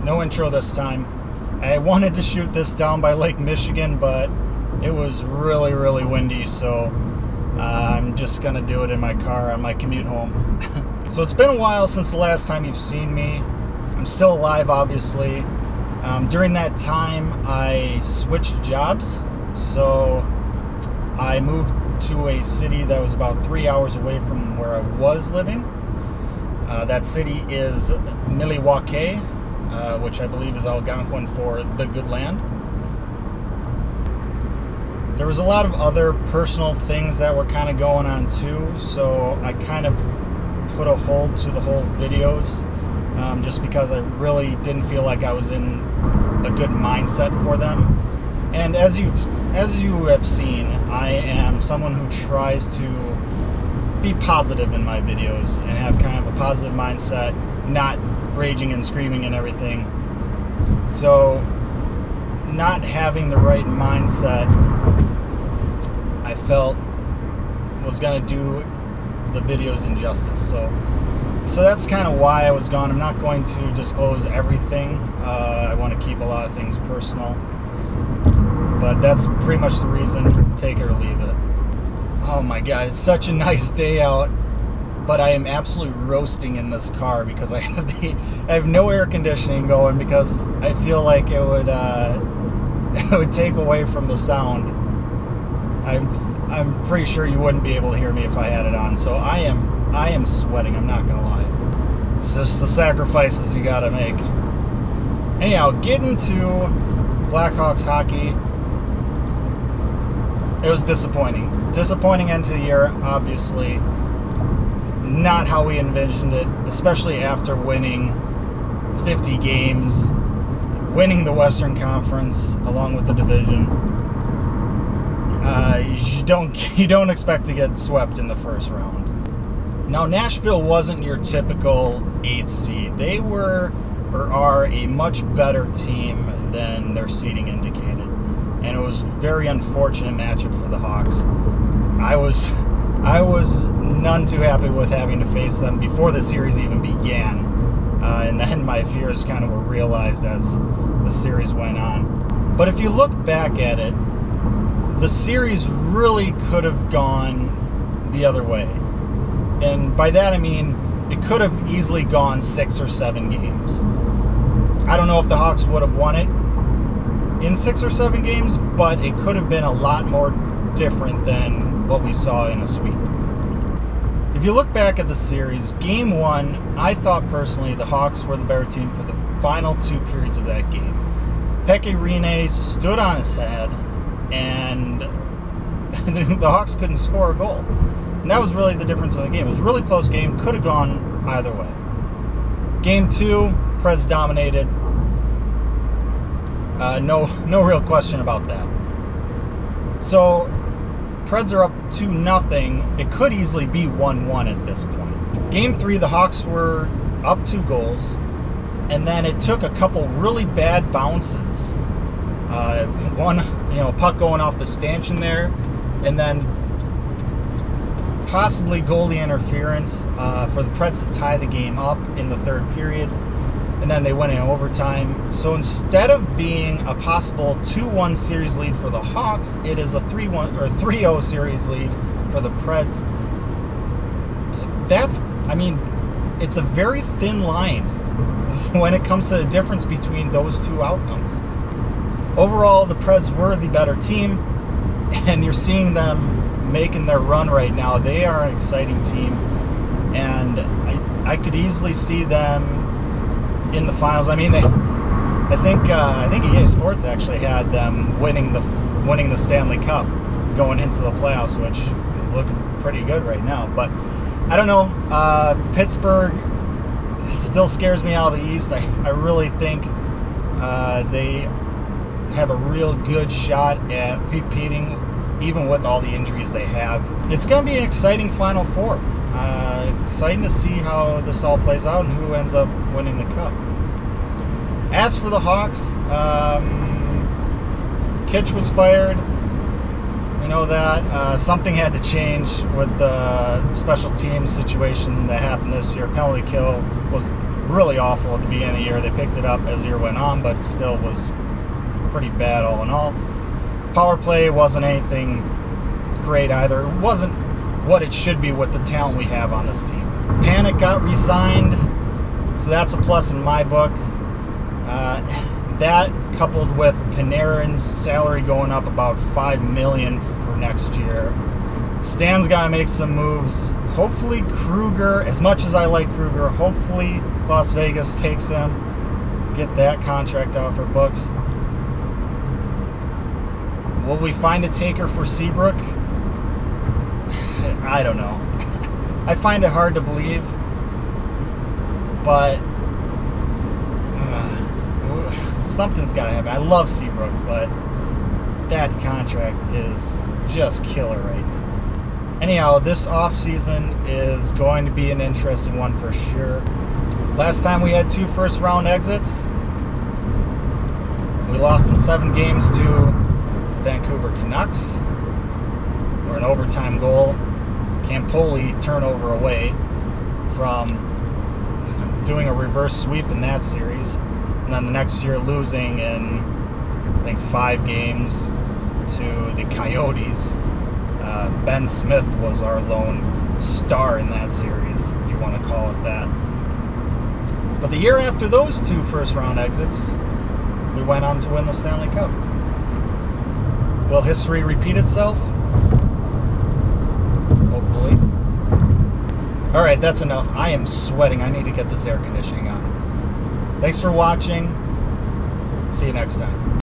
No intro this time. I wanted to shoot this down by Lake Michigan, but it was really, really windy, so I'm just gonna do it in my car on my commute home. So it's been a while since the last time you've seen me. I'm still alive, obviously. During that time, I switched jobs, so I moved to a city that was about 3 hours away from where I was living. That city is Milwaukee, which I believe is Algonquin for the good land. There was a lot of other personal things that were kind of going on too, so I kind of put a hold to the whole videos, just because I really didn't feel like I was in a good mindset for them. And as you have seen, I am someone who tries to be positive in my videos and have kind of a positive mindset, not raging and screaming and everything. So not having the right mindset, I felt was going to do the videos injustice. So that's kind of why I was gone. I'm not going to disclose everything. I want to keep a lot of things personal. But that's pretty much the reason. Take it or leave it. Oh my God, it's such a nice day out, but I am absolutely roasting in this car because I have no air conditioning going, because I feel like it would take away from the sound. I'm pretty sure you wouldn't be able to hear me if I had it on. So I am sweating, I'm not gonna lie. It's just the sacrifices you gotta make. Anyhow, getting to Blackhawks hockey, it was disappointing. Disappointing end to the year, obviously. Not how we envisioned it, especially after winning 50 games, winning the Western Conference along with the division. You don't expect to get swept in the first round. Now, Nashville wasn't your typical 8th seed. They were or are a much better team than their seeding indicated. And it was a very unfortunate matchup for the Hawks. I was none too happy with having to face them before the series even began. And then my fears kind of were realized as the series went on. But if you look back at it, the series really could have gone the other way. And by that I mean, it could have easily gone 6 or 7 games. I don't know if the Hawks would have won it in 6 or 7 games, but it could have been a lot more different than what we saw in a sweep. If you look back at the series, Game 1, I thought personally the Hawks were the better team for the final 2 periods of that game. Pekka Rinne stood on his head, and the Hawks couldn't score a goal. And that was really the difference in the game. It was a really close game, could have gone either way. Game 2, Preds dominated. No real question about that. So, Preds are up 2-0. It could easily be 1-1 at this point. Game 3, the Hawks were up 2 goals, and then it took a couple really bad bounces. One, puck going off the stanchion there, and then possibly goalie interference for the Preds to tie the game up in the 3rd period, and then they went in overtime. So instead of being a possible 2-1 series lead for the Hawks, it is a 3-1 or 3-0 series lead for the Preds. It's a very thin line when it comes to the difference between those 2 outcomes. Overall, the Preds were the better team, and you're seeing them making their run right now. They are an exciting team, and I could easily see them in the finals. I think EA Sports actually had them winning the Stanley Cup going into the playoffs, which is looking pretty good right now. But I don't know. Pittsburgh still scares me out of the East. I really think they have a real good shot at repeating, even with all the injuries they have. It's going to be an exciting Final Four. Exciting to see how this all plays out and who ends up winning the Cup. As for the Hawks, Kitch was fired. We know that. Something had to change with the special teams situation that happened this year. Penalty kill was really awful at the beginning of the year. They picked it up as the year went on, but still was pretty bad all in all. Power play wasn't anything great either. It wasn't what it should be with the talent we have on this team. Panic got re-signed, so that's a plus in my book. That coupled with Panarin's salary going up about $5 million for next year. Stan's got to make some moves. Hopefully Kruger, as much as I like Kruger, hopefully Las Vegas takes him, get that contract off her books. Will we find a taker for Seabrook? I don't know. I find it hard to believe, but something's got to happen. I love Seabrook, but that contract is just killer right now. Anyhow, this offseason is going to be an interesting one for sure. Last time we had 2 first-round exits. We lost in 7 games to Vancouver Canucks. We're an overtime goal. Campoli turnover away from doing a reverse sweep in that series. And then the next year losing in, I think, 5 games to the Coyotes. Ben Smith was our lone star in that series, if you want to call it that. But the year after those 2 first-round exits, we went on to win the Stanley Cup. Will history repeat itself? Hopefully. All right, that's enough. I am sweating. I need to get this air conditioning on. Thanks for watching. See you next time.